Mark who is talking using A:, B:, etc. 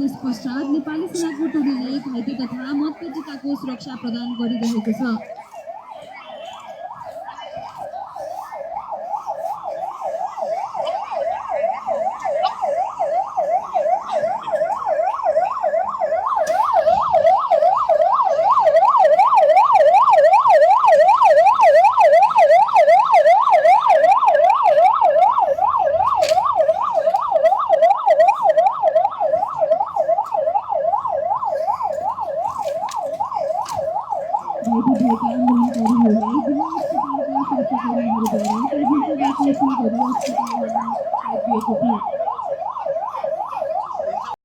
A: त्यसपश्चात नेपाली सेनाको टोलीले घाइते तथा मतपेटिकाको सुरक्षा प्रदान गरिरहेको छ। भएका आन्दोलनकारीहरूलाई जिल्ला अस्पतालका सुरक्षाकर्मीहरूद्वारा काठमाडौँबाट सिलगढी अस्पतालमा राखिएको थियो।